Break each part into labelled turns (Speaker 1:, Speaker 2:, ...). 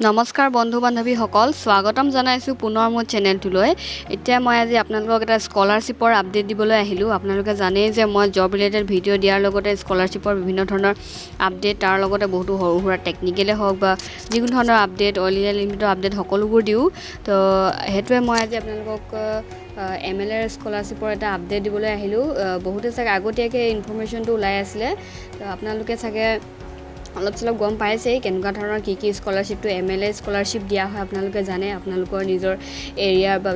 Speaker 1: নমস্কাৰ বন্ধু বান্ধৱীসকল স্বাগতম জনাইছোঁ পুনৰ মোৰ চেনেলটোলৈ। এতিয়া মই আজি আপোনালোকক এটা স্কলাৰশ্বিপৰ আপডেট দিবলৈ আহিলোঁ। আপোনালোকে জানেই যে মই জব ৰিলেটেড ভিডিঅ' দিয়াৰ লগতে স্কলাৰশ্বিপৰ বিভিন্ন ধৰণৰ আপডেট, তাৰ লগতে বহুতো সৰু সুৰা টেকনিকেলে হওক বা যিকোনো ধৰণৰ আপডেট, অল ইণ্ডিয়া লিমিটেডৰ আপডেট সকলোবোৰ দিওঁ। তো সেইটোৱে মই আজি আপোনালোকক MLA স্কলাৰশ্বিপৰ এটা আপডেট দিবলৈ আহিলোঁ। বহুতে চাগে আগতীয়াকৈ ইনফৰ্মেশ্যনটো ওলাই আছিলে, তো আপোনালোকে চাগে অলপ চলপ গম পাইছেই কেনেকুৱা ধৰণৰ কি স্কলাৰশ্বিপটো MLA স্কলাৰশ্বিপ দিয়া হয়। আপোনালোকে জানে আপোনালোকৰ নিজৰ এৰিয়াৰ বা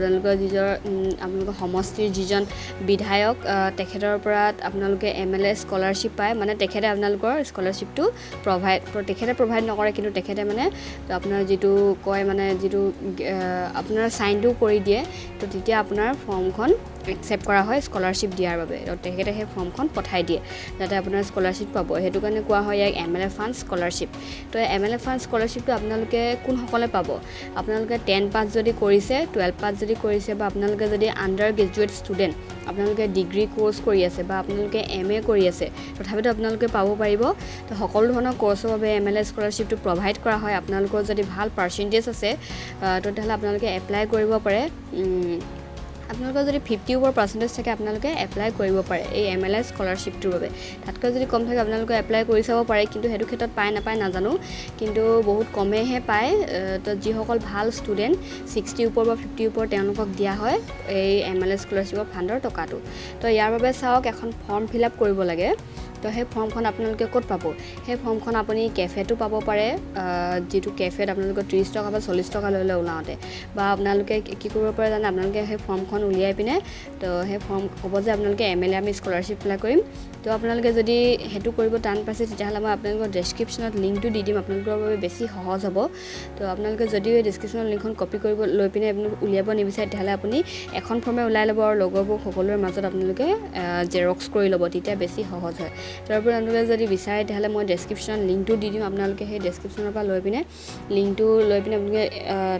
Speaker 1: আপোনালোকৰ সমষ্টিৰ যিজন বিধায়ক তেখেতৰ পৰা আপোনালোকে MLA স্কলাৰশ্বিপ পায়। মানে তেখেতে আপোনালোকৰ স্কলাৰশ্বিপটো তেখেতে প্ৰভাইড নকৰে, কিন্তু তেখেতে মানে আপোনাৰ যিটো কয় মানে যিটো আপোনাৰ চাইনটো কৰি দিয়ে, তো তেতিয়া আপোনাৰ ফৰ্মখন একচেপ্ট কৰা হয় স্কলাৰশ্বিপ দিয়াৰ বাবে। তেখেতে সেই ফৰ্মখন পঠাই দিয়ে যাতে আপোনাৰ স্কলাৰশ্বিপ পাব। সেইটো কাৰণে কোৱা হয় ইয়াক MLA Fund Scholarship। তো MLA Fund Scholarshipটো আপোনালোকে কোনসকলে পাব? আপোনালোকে 10 পাছ যদি কৰিছে, 12 পাছ যদি কৰিছে, বা আপোনালোকে যদি আণ্ডাৰ গ্ৰেজুৱেট ষ্টুডেণ্ট, আপোনালোকে ডিগ্ৰী কোৰ্চ কৰি আছে বা আপোনালোকে MA কৰি আছে, তথাপিতো আপোনালোকে পাব পাৰিব। তো সকলো ধৰণৰ কোৰ্চৰ বাবে MLA স্কলাৰশ্বিপটো প্ৰভাইড কৰা হয়। আপোনালোকৰ যদি ভাল পাৰ্চেণ্টেজ আছে তেতিয়াহ'লে আপোনালোকে এপ্লাই কৰিব পাৰে। আপোনালোকৰ যদি 50 ওপৰ পাৰ্চেণ্টেজ থাকে আপোনালোকে এপ্লাই কৰিব পাৰে এই MLA স্কলাৰশ্বিপটোৰ বাবে। তাতকৈ যদি কম থাকে আপোনালোকে এপ্লাই কৰি চাব পাৰে, কিন্তু সেইটো ক্ষেত্ৰত পায় নাপায় নাজানো, কিন্তু বহুত কমেইহে পায়। তো যিসকল ভাল ষ্টুডেণ্ট 60 ওপৰ বা 50 ওপৰ তেওঁলোকক দিয়া হয় এই MLA স্কলাৰশ্বিপৰ ফাণ্ডৰ টকাটো। তো ইয়াৰ বাবে চাওক, এখন ফৰ্ম ফিল আপ কৰিব লাগে। তো সেই ফৰ্মখন আপোনালোকে ক'ত পাব? সেই ফৰ্মখন আপুনি কেফেটো পাব পাৰে, যিটো কেফেত আপোনালোকে 30 টকা বা 40 টকা লৈ ওলাওঁতে। বা আপোনালোকে কি কৰিব পাৰে জানে, আপোনালোকে সেই ফৰ্মখন উলিয়াই পিনে, তো সেই ফৰ্ম ক'ব যে আপোনালোকে MLA আমি স্কলাৰশ্বিপ এপ্লাই কৰিম। তো আপোনালোকে যদি সেইটো কৰিব টান পাইছে তেতিয়াহ'লে মই আপোনালোকৰ ডেছক্ৰিপশ্যনত লিংকটো দি দিম, আপোনালোকৰ বাবে বেছি সহজ হ'ব। তো আপোনালোকে যদিও এই ডেছক্ৰিপশ্যনৰ লিংকখন কপি কৰিব লৈ পিনে উলিয়াব নিবিচাৰে তেতিয়াহ'লে আপুনি এখন ফৰ্মে ওলাই ল'ব আৰু লগৰবোৰ সকলোৰে মাজত আপোনালোকে জেৰক্স কৰি ল'ব, তেতিয়া বেছি সহজ হয়। তাৰপৰা আপোনালোকে যদি বিচাৰে তেতিয়াহ'লে মই ডেছক্ৰিপশ্যনত লিংকটো দি দিম। আপোনালোকে সেই ডেছক্ৰিপশ্যনৰ পৰা লৈ পিনে লিংকটো লৈ পিনে আপোনালোকে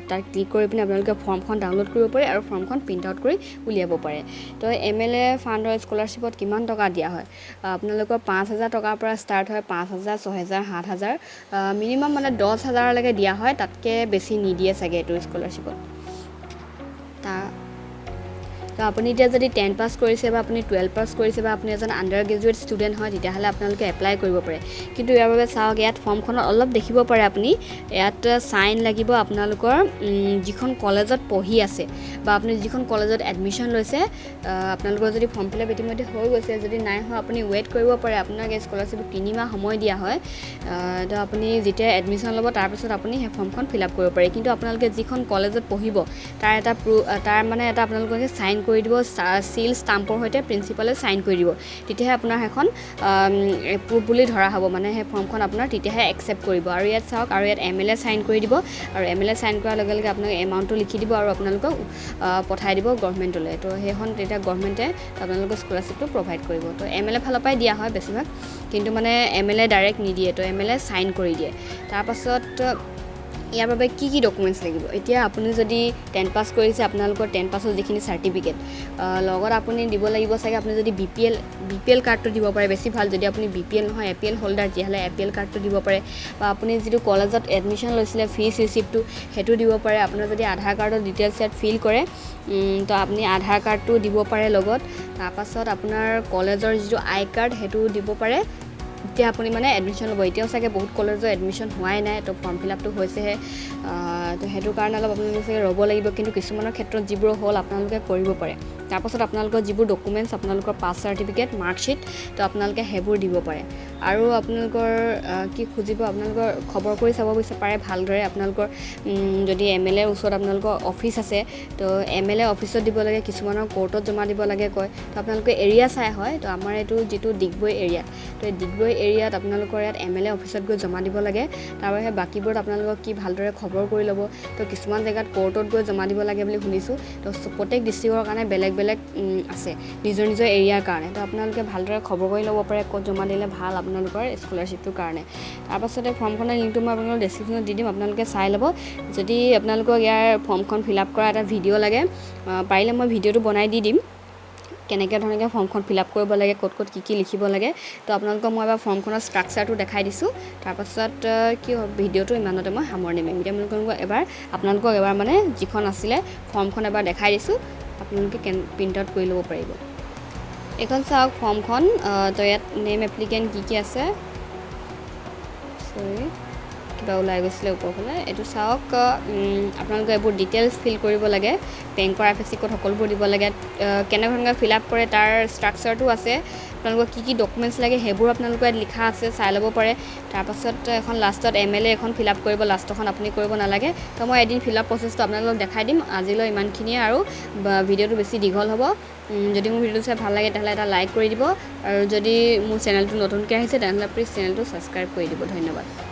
Speaker 1: তাত ক্লিক কৰি পিনে আপোনালোকে ফৰ্মখন ডাউনলোড কৰিব পাৰে আৰু ফৰ্মখন প্ৰিণ্ট আউট কৰি উলিয়াব পাৰে। তো MLA ফাণ্ডৰ স্কলাৰশ্বিপত কিমান টকা দিয়া হয়? আপোনালোকৰ 5,000 টকাৰ পৰা ষ্টাৰ্ট হয়, 5,000, 6,000, 7,000, মিনিমাম মানে 10,000লৈকে দিয়া হয়। তাতকৈ বেছি নিদিয়ে চাগে এইটো স্কলাৰশ্বিপত। তো আপুনি এতিয়া যদি 10 পাছ কৰিছে বা আপুনি 12 পাছ কৰিছে বা আপুনি এজন আণ্ডাৰ গ্ৰেজুৱেট ষ্টুডেণ্ট হয়, তেতিয়াহ'লে আপোনালোকে এপ্লাই কৰিব পাৰে। কিন্তু ইয়াৰ বাবে চাওক, ইয়াত ফৰ্মখনত অলপ দেখিব পাৰে আপুনি, ইয়াত চাইন লাগিব আপোনালোকৰ যিখন কলেজত পঢ়ি আছে বা আপুনি যিখন কলেজত এডমিশ্যন লৈছে। আপোনালোকৰ যদি ফৰ্ম ফিল আপ ইতিমধ্যে হৈ গৈছে, যদি নাই হোৱা আপুনি ৱেইট কৰিব পাৰে। আপোনাক এই স্কলাৰশ্বিপত 3 মাহ সময় দিয়া হয়। তো আপুনি যেতিয়া এডমিশ্যন ল'ব তাৰপিছত আপুনি সেই ফৰ্মখন ফিল আপ কৰিব পাৰে। কিন্তু আপোনালোকে যিখন কলেজত পঢ়িব তাৰ এটা আপোনালোকে চাইন কৰি দিব, চিল ষ্টাম্পৰ সৈতে প্ৰিন্সিপালে চাইন কৰি দিব, তেতিয়াহে আপোনাৰ সেইখন এপ্ৰুভ বুলি ধৰা হ'ব। মানে সেই ফৰ্মখন আপোনাৰ তেতিয়াহে একচেপ্ট কৰিব। আৰু ইয়াত চাওক, আৰু ইয়াত MLA চাইন কৰি দিব, আৰু MLA চাইন কৰাৰ লগে লগে আপোনাক এমাউণ্টটো লিখি দিব আৰু আপোনালোকক পঠাই দিব গভৰ্ণমেণ্টলৈ। তো সেইখন তেতিয়া গভৰ্ণমেণ্টে আপোনালোকৰ স্কলাৰশ্বিপটো প্ৰভাইড কৰিব। তো MLA ফালৰ পৰাই দিয়া হয় বেছিভাগ, কিন্তু মানে MLA ডাইৰেক্ট নিদিয়ে, তো MLA চাইন কৰি দিয়ে। তাৰপাছত ইয়াৰ বাবে কি ডকুমেণ্টছ লাগিব? এতিয়া আপুনি যদি 10 পাছ কৰিছে, আপোনালোকৰ 10 পাছৰ যিখিনি চাৰ্টিফিকেট লগত আপুনি দিব লাগিব চাগে। আপুনি যদি BPL কাৰ্ডটো দিব পাৰে, বেছি ভাল। যদি আপুনি BPL নহয় APL হোল্ডাৰ, তেতিয়াহ'লে APL কাৰ্ডটো দিব পাৰে। বা আপুনি যিটো কলেজত এডমিশ্যন লৈছিলে ফিজ ৰিচিপ্টটো সেইটো দিব পাৰে। আপোনাৰ যদি আধাৰ কাৰ্ডৰ ডিটেইলছ ইয়াত ফিল কৰে, তো আপুনি আধাৰ কাৰ্ডটো দিব পাৰে লগত। তাৰপাছত আপোনাৰ কলেজৰ যিটো আই কাৰ্ড সেইটো দিব পাৰে। এতিয়া আপুনি মানে এডমিশ্যন ল'ব। এতিয়াও চাগে বহুত কলেজৰ এডমিশ্যন হোৱাই নাই, তো ফৰ্ম ফিল আপটো হৈছেহে। তো সেইটো কাৰণে অলপ আপোনালোকে চাগে ৰ'ব লাগিব, কিন্তু কিছুমানৰ ক্ষেত্ৰত যিবোৰ হ'ল আপোনালোকে কৰিব পাৰে। তাৰপাছত আপোনালোকৰ যিবোৰ ডকুমেণ্টছ, আপোনালোকৰ পাছ চাৰ্টিফিকেট, মাৰ্কশ্বিট, তো আপোনালোকে সেইবোৰ দিব পাৰে। আৰু আপোনালোকৰ কি খুজিব, আপোনালোকৰ খবৰ কৰি চাব পাৰে ভালদৰে। আপোনালোকৰ যদি MLA ওচৰত আপোনালোকৰ অফিচ আছে, তো MLA অফিচত দিব লাগে, কিছুমানৰ কোৰ্টত জমা দিব লাগে কয়। তো আপোনালোকে এৰিয়া চাই হয়। তো আমাৰ এইটো যিটো ডিগবৈ এৰিয়াত, তো এই ডিগবৈ এৰিয়াত আপোনালোকৰ ইয়াত MLA অফিচত গৈ জমা দিব লাগে। তাৰ বাহিৰে বাকীবোৰত আপোনালোকক কি ভালদৰে খবৰ কৰি ল'ব। তো কিছুমান জেগাত কোৰ্টত গৈ জমা দিব লাগে বুলি শুনিছোঁ। তো প্ৰত্যেক ডিষ্ট্ৰিক্টৰ কাৰণে বেলেগ আছে, নিজৰ এৰিয়াৰ কাৰণে। তো আপোনালোকে ভালদৰে খবৰ কৰি ল'ব পাৰে ক'ত জমা দিলে ভাল আপোনালোকৰ স্কলাৰশ্বিপটোৰ কাৰণে। তাৰপাছতে ফৰ্মখনৰ লিংকটো মই আপোনালোকৰ ডেছক্ৰিপশ্যনত দি দিম, আপোনালোকে চাই ল'ব। যদি আপোনালোকক ইয়াৰ ফৰ্মখন ফিল আপ কৰা এটা ভিডিঅ' লাগে, পাৰিলে মই ভিডিঅ'টো বনাই দি দিম। কেনেকৈ ধৰণে ফৰ্মখন ফিল আপ কৰিব লাগে, ক'ত ক'ত কি লিখিব লাগে। তো আপোনালোকক মই এবাৰ ফৰ্মখনৰ ষ্ট্ৰাকচাৰটো দেখাই দিছোঁ। তাৰপাছত কি ভিডিঅ'টো ইমানতে মই সামৰণি মাৰিম। এতিয়া আপোনালোকক এবাৰ মানে যিখন আছিলে ফৰ্মখন এবাৰ দেখাই দিছোঁ, আপোনালোকে প্ৰিণ্ট আউট কৰি ল'ব পাৰিব। এইখন চাওক ফৰ্মখন। তো ইয়াত নেম এপ্লিকেণ্ট কি আছে, চৰি কিবা ওলাই গৈছিলে ওপৰফালে, এইটো চাওক। আপোনালোকে এইবোৰ ডিটেইলছ ফিল কৰিব লাগে, বেংকৰ IFSC ক'ড সকলোবোৰ দিব লাগে। কেনেধৰণে ফিল আপ কৰে তাৰ ষ্ট্ৰাকচাৰটো আছে। আপোনালোকৰ কি ডকুমেণ্টছ লাগে সেইবোৰ আপোনালোকৰ ইয়াত লিখা আছে, চাই ল'ব পাৰে। তাৰপাছত এখন লাষ্টত MLA এখন ফিল আপ কৰিব, লাষ্টখন আপুনি কৰিব নালাগে। তো মই এদিন ফিল আপ প্ৰচেছটো আপোনালোকক দেখাই দিম। আজিলৈ ইমানখিনিয়ে, আৰু ভিডিঅ'টো বেছি দীঘল হ'ব। যদি মোৰ ভিডিঅ'টো চাই ভাল লাগে তেতিয়াহ'লে এটা লাইক কৰি দিব, আৰু যদি মোৰ চেনেলটো নতুনকৈ আহিছে তেনেহ'লে প্লিজ চেনেলটো ছাবস্ক্ৰাইব কৰি দিব। ধন্যবাদ।